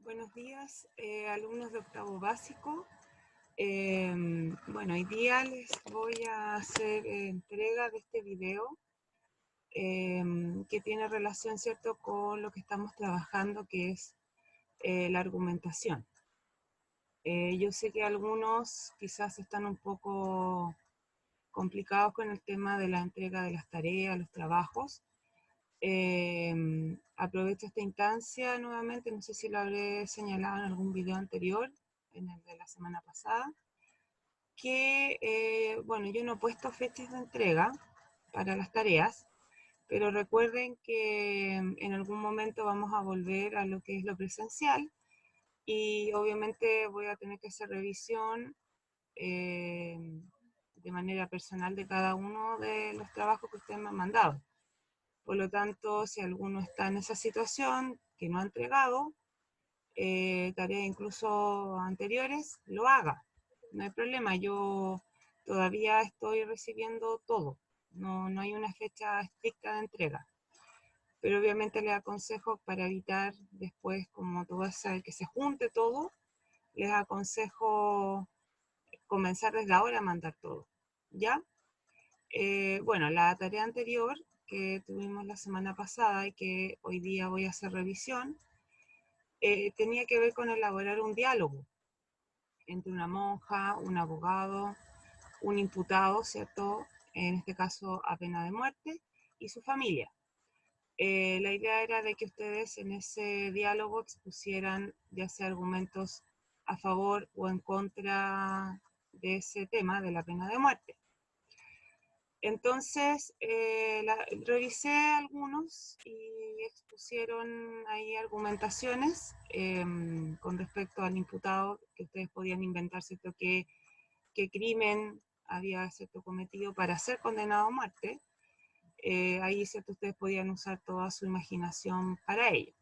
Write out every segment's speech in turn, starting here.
Buenos días, alumnos de octavo básico. Bueno, hoy día les voy a hacer entrega de este video que tiene relación, ¿cierto?, con lo que estamos trabajando, que es la argumentación. Yo sé que algunos quizás están un poco complicados con el tema de la entrega de las tareas, los trabajos. Aprovecho esta instancia nuevamente, no sé si lo habré señalado en algún video anterior, en el de la semana pasada, que, bueno, yo no he puesto fechas de entrega para las tareas, pero recuerden que en algún momento vamos a volver a lo que es lo presencial y obviamente voy a tener que hacer revisión de manera personal de cada uno de los trabajos que ustedes me han mandado. Por lo tanto, si alguno está en esa situación, que no ha entregado tareas incluso anteriores, lo haga. No hay problema, yo todavía estoy recibiendo todo. No hay una fecha estricta de entrega. Pero obviamente les aconsejo, para evitar después, como todo ese, que se junte todo, les aconsejo comenzar desde ahora a mandar todo. ¿Ya? Bueno, la tarea anterior que tuvimos la semana pasada y que hoy día voy a hacer revisión, tenía que ver con elaborar un diálogo entre una monja, un abogado, un imputado, ¿cierto?, en este caso a pena de muerte, y su familia. La idea era de que ustedes en ese diálogo expusieran ya sea argumentos a favor o en contra de ese tema de la pena de muerte. Entonces, revisé algunos y expusieron ahí argumentaciones con respecto al imputado, que ustedes podían inventar, ¿cierto?, qué crimen había, ¿cierto?, cometido para ser condenado a muerte. Ahí, ¿cierto?, ustedes podían usar toda su imaginación para ello.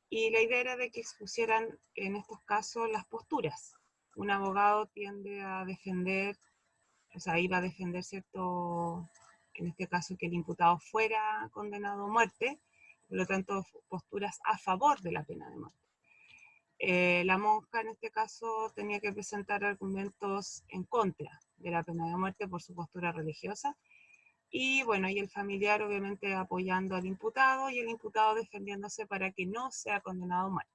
Y la idea era de que expusieran en estos casos las posturas. Un abogado tiende a defender, o sea, iba a defender, ¿cierto?, en este caso que el imputado fuera condenado a muerte, por lo tanto, posturas a favor de la pena de muerte. La monja en este caso tenía que presentar argumentos en contra de la pena de muerte por su postura religiosa, y bueno, y el familiar obviamente apoyando al imputado y el imputado defendiéndose para que no sea condenado a muerte.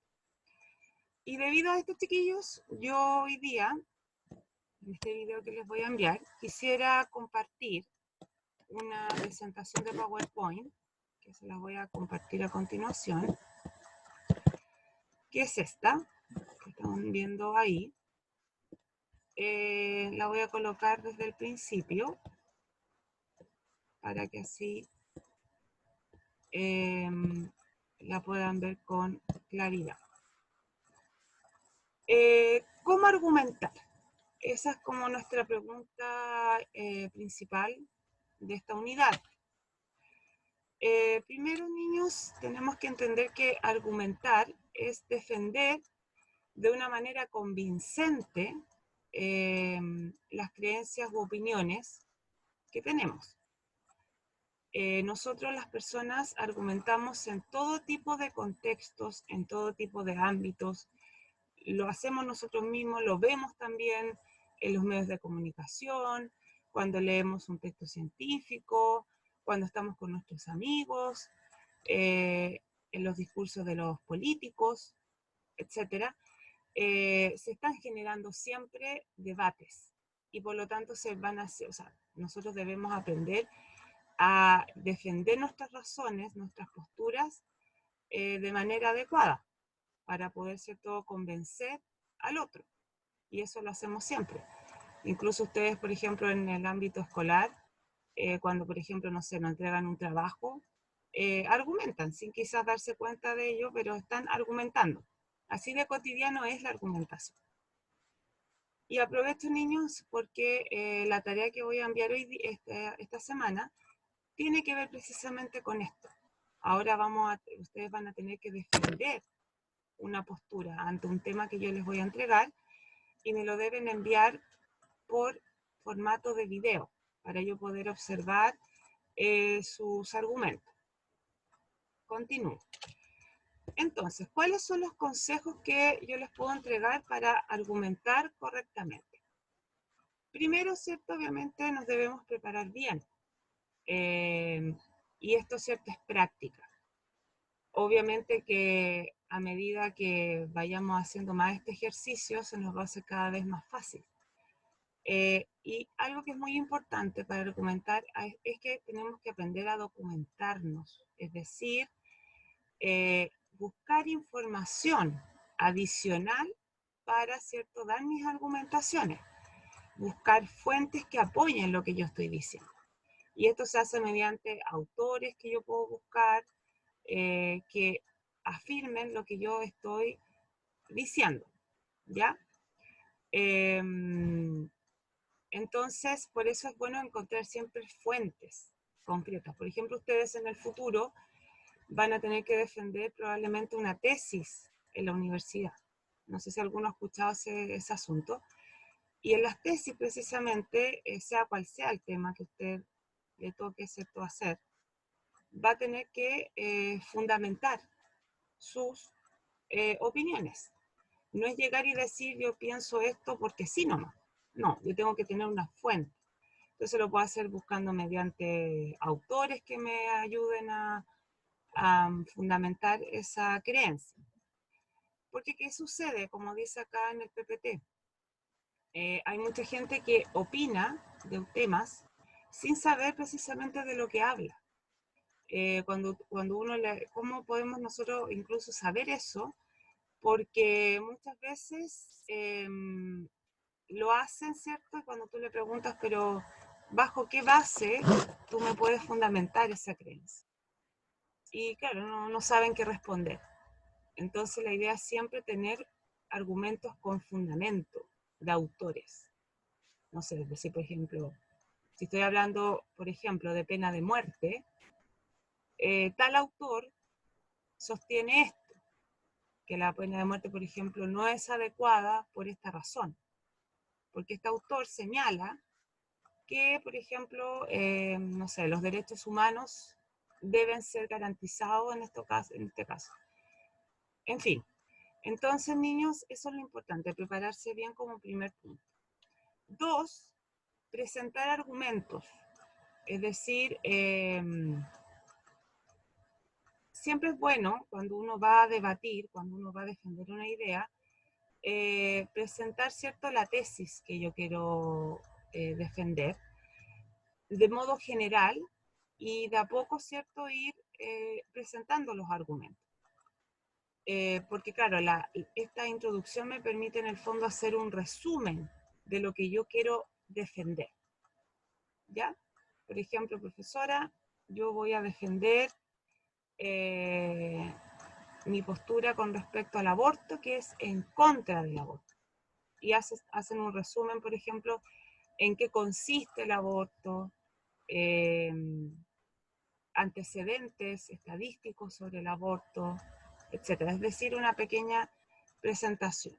Y debido a estos chiquillos, yo hoy día, en este video que les voy a enviar, quisiera compartir una presentación de PowerPoint, que se las voy a compartir a continuación, que es esta, que están viendo ahí. La voy a colocar desde el principio, para que así la puedan ver con claridad. ¿Cómo argumentar? Esa es como nuestra pregunta principal de esta unidad. Primero, niños, tenemos que entender que argumentar es defender de una manera convincente las creencias u opiniones que tenemos. Nosotros las personas argumentamos en todo tipo de contextos, en todo tipo de ámbitos. Lo hacemos nosotros mismos, lo vemos también en los medios de comunicación, cuando leemos un texto científico, cuando estamos con nuestros amigos, en los discursos de los políticos, etc. Se están generando siempre debates y por lo tanto se van a hacer, o sea, nosotros debemos aprender a defender nuestras razones, nuestras posturas de manera adecuada para poder, ¿cierto?, convencer al otro. Y eso lo hacemos siempre. Incluso ustedes, por ejemplo, en el ámbito escolar, cuando, por ejemplo, no sé, nos entregan un trabajo, argumentan, sin quizás darse cuenta de ello, pero están argumentando. Así de cotidiano es la argumentación. Y aprovecho, niños, porque la tarea que voy a enviar hoy, esta semana, tiene que ver precisamente con esto. Ahora ustedes van a tener que defender una postura ante un tema que yo les voy a entregar y me lo deben enviar por formato de video para yo poder observar sus argumentos. Continúo. Entonces, ¿cuáles son los consejos que yo les puedo entregar para argumentar correctamente? Primero, ¿cierto? Obviamente nos debemos preparar bien. Y esto, ¿cierto? Es práctica. Obviamente que a medida que vayamos haciendo más este ejercicio, se nos va a hacer cada vez más fácil. Y algo que es muy importante para documentar es que tenemos que aprender a documentarnos, es decir, buscar información adicional para, ¿cierto?, dar mis argumentaciones, buscar fuentes que apoyen lo que yo estoy diciendo. Y esto se hace mediante autores que yo puedo buscar, que afirmen lo que yo estoy diciendo, ¿ya? Entonces, por eso es bueno encontrar siempre fuentes concretas. Por ejemplo, ustedes en el futuro van a tener que defender probablemente una tesis en la universidad. No sé si alguno ha escuchado ese asunto. Y en las tesis, precisamente, sea cual sea el tema que usted le toque, ¿cierto?, hacer, va a tener que fundamentar sus opiniones. No es llegar y decir yo pienso esto porque sí nomás. No, yo tengo que tener una fuente. Entonces lo puedo hacer buscando mediante autores que me ayuden a fundamentar esa creencia. Porque ¿qué sucede? Como dice acá en el PPT, hay mucha gente que opina de temas sin saber precisamente de lo que habla. Cuando uno ¿cómo podemos nosotros incluso saber eso? Porque muchas veces lo hacen, ¿cierto? Y cuando tú le preguntas, pero ¿bajo qué base tú me puedes fundamentar esa creencia? Y claro, no saben qué responder. Entonces la idea es siempre tener argumentos con fundamento de autores. No sé, es decir, por ejemplo, si estoy hablando, por ejemplo, de pena de muerte, tal autor sostiene esto, que la pena de muerte, por ejemplo, no es adecuada por esta razón, porque este autor señala que, por ejemplo, no sé, los derechos humanos deben ser garantizados en este caso. En fin, entonces, niños, eso es lo importante, prepararse bien como primer punto. 2, presentar argumentos, es decir, siempre es bueno cuando uno va a debatir, cuando uno va a defender una idea, presentar, ¿cierto?, la tesis que yo quiero defender, de modo general, y de a poco, ¿cierto?, ir presentando los argumentos. Porque claro, esta introducción me permite en el fondo hacer un resumen de lo que yo quiero defender. ¿Ya? Por ejemplo, profesora, yo voy a defender mi postura con respecto al aborto, que es en contra del aborto. Y hacen un resumen, por ejemplo, en qué consiste el aborto, antecedentes estadísticos sobre el aborto, etc. Es decir, una pequeña presentación.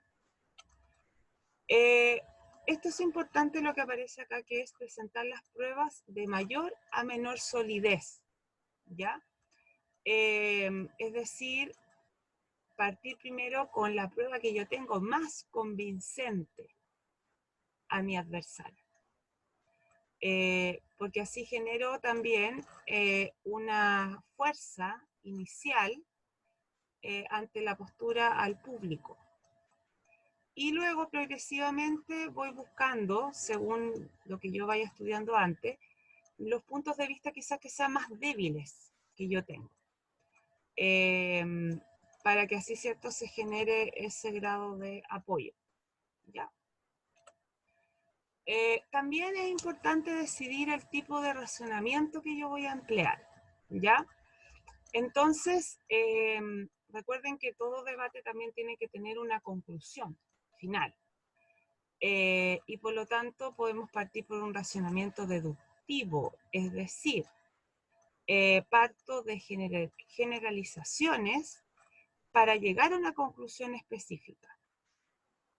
Esto es importante lo que aparece acá, que es presentar las pruebas de mayor a menor solidez, ¿ya? Es decir, partir primero con la prueba que yo tengo más convincente a mi adversario. Porque así genero también una fuerza inicial ante la postura al público. Y luego progresivamente voy buscando, según lo que yo vaya estudiando antes, los puntos de vista quizás que sean más débiles que yo tengo. Para que así, ¿cierto?, se genere ese grado de apoyo. ¿Ya? También es importante decidir el tipo de razonamiento que yo voy a emplear. ¿Ya? Entonces, recuerden que todo debate también tiene que tener una conclusión final. Y por lo tanto podemos partir por un razonamiento deductivo, es decir, parto de generalizaciones para llegar a una conclusión específica.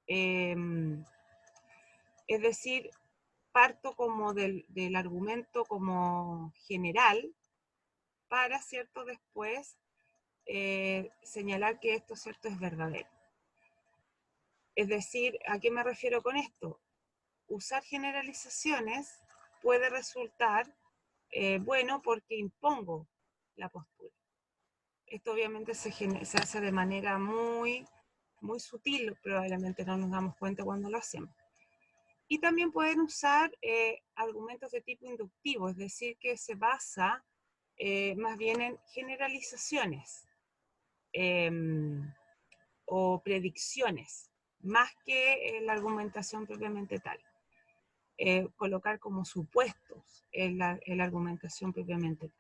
Es decir, parto como del argumento como general para, ¿cierto?, después señalar que esto, ¿cierto?, es verdadero. Es decir, ¿a qué me refiero con esto? Usar generalizaciones puede resultar bueno porque impongo la postura. Esto obviamente se hace de manera muy sutil, probablemente no nos damos cuenta cuando lo hacemos. Y también pueden usar argumentos de tipo inductivo, es decir, que se basa más bien en generalizaciones o predicciones, más que la argumentación propiamente tal. Colocar como supuestos en la argumentación propiamente tal.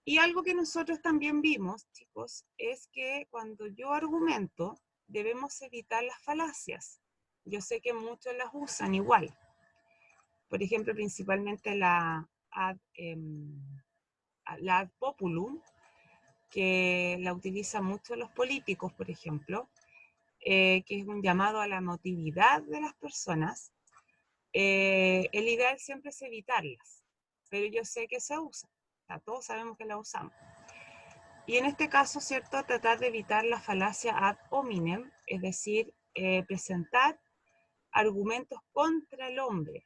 Y algo que nosotros también vimos, chicos, es que cuando yo argumento, debemos evitar las falacias. Yo sé que muchos las usan igual. Por ejemplo, principalmente la ad populum, que la utilizan mucho los políticos, por ejemplo, que es un llamado a la emotividad de las personas. El ideal siempre es evitarlas, pero yo sé que se usa. O sea, todos sabemos que la usamos. Y en este caso, ¿cierto?, tratar de evitar la falacia ad hominem, es decir, presentar argumentos contra el hombre.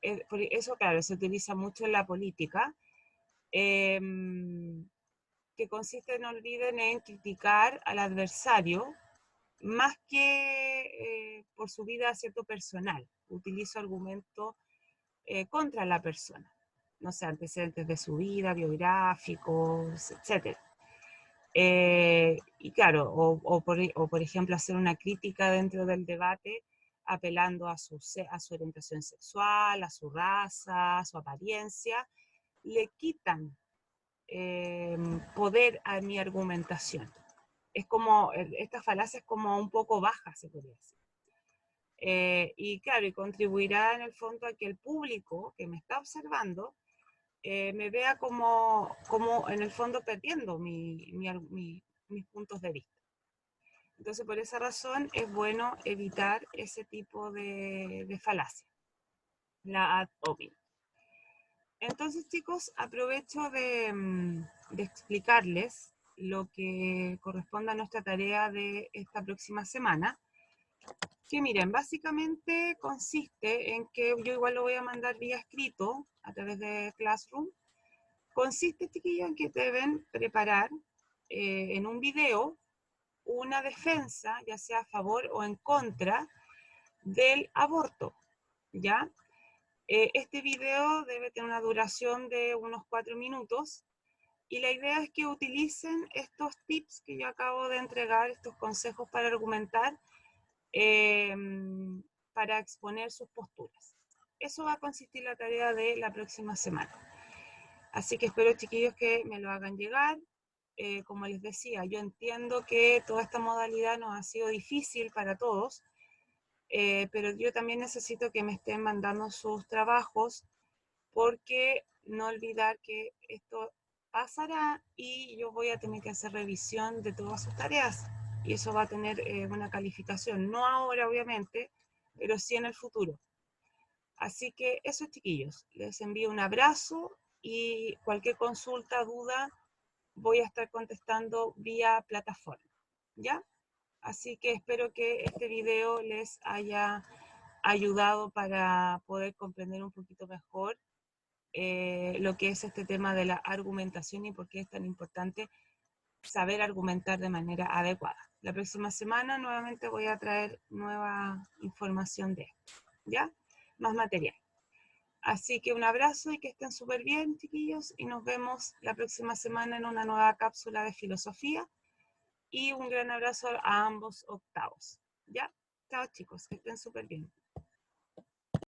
Eso, claro, se utiliza mucho en la política, que consiste, no olviden, en criticar al adversario más que por su vida, ¿cierto?, personal. Utilizo argumentos contra la persona. No sé, antecedentes de su vida, biográficos, etc. Y claro, o por ejemplo, hacer una crítica dentro del debate apelando a su orientación sexual, a su raza, a su apariencia, le quitan poder a mi argumentación. Es como, esta falacia es como un poco baja, se podría decir. Y claro, y contribuirá en el fondo a que el público que me está observando me vea como en el fondo perdiendo mis puntos de vista. Entonces, por esa razón es bueno evitar ese tipo de falacia, la ad hominem. Entonces, chicos, aprovecho de explicarles lo que corresponde a nuestra tarea de esta próxima semana, que miren, básicamente consiste en que yo igual lo voy a mandar vía escrito a través de Classroom. Consiste, chiquillos, en que deben preparar en un video una defensa, ya sea a favor o en contra del aborto, ¿ya? Este video debe tener una duración de unos 4 minutos y la idea es que utilicen estos tips que yo acabo de entregar, estos consejos para argumentar, para exponer sus posturas. Eso va a consistir la tarea de la próxima semana. Así que espero, chiquillos, que me lo hagan llegar. Como les decía, yo entiendo que toda esta modalidad nos ha sido difícil para todos, pero yo también necesito que me estén mandando sus trabajos, porque no olvidar que esto pasará y yo voy a tener que hacer revisión de todas sus tareas y eso va a tener una calificación, no ahora obviamente, pero sí en el futuro. Así que eso, chiquillos, les envío un abrazo y cualquier consulta, duda, voy a estar contestando vía plataforma, ¿ya? Así que espero que este video les haya ayudado para poder comprender un poquito mejor lo que es este tema de la argumentación y por qué es tan importante saber argumentar de manera adecuada. La próxima semana nuevamente voy a traer nueva información de esto, ¿ya? Más material. Así que un abrazo y que estén súper bien, chiquillos, y nos vemos la próxima semana en una nueva cápsula de filosofía. Y un gran abrazo a ambos octavos, ¿ya? Chao, chicos, que estén súper bien.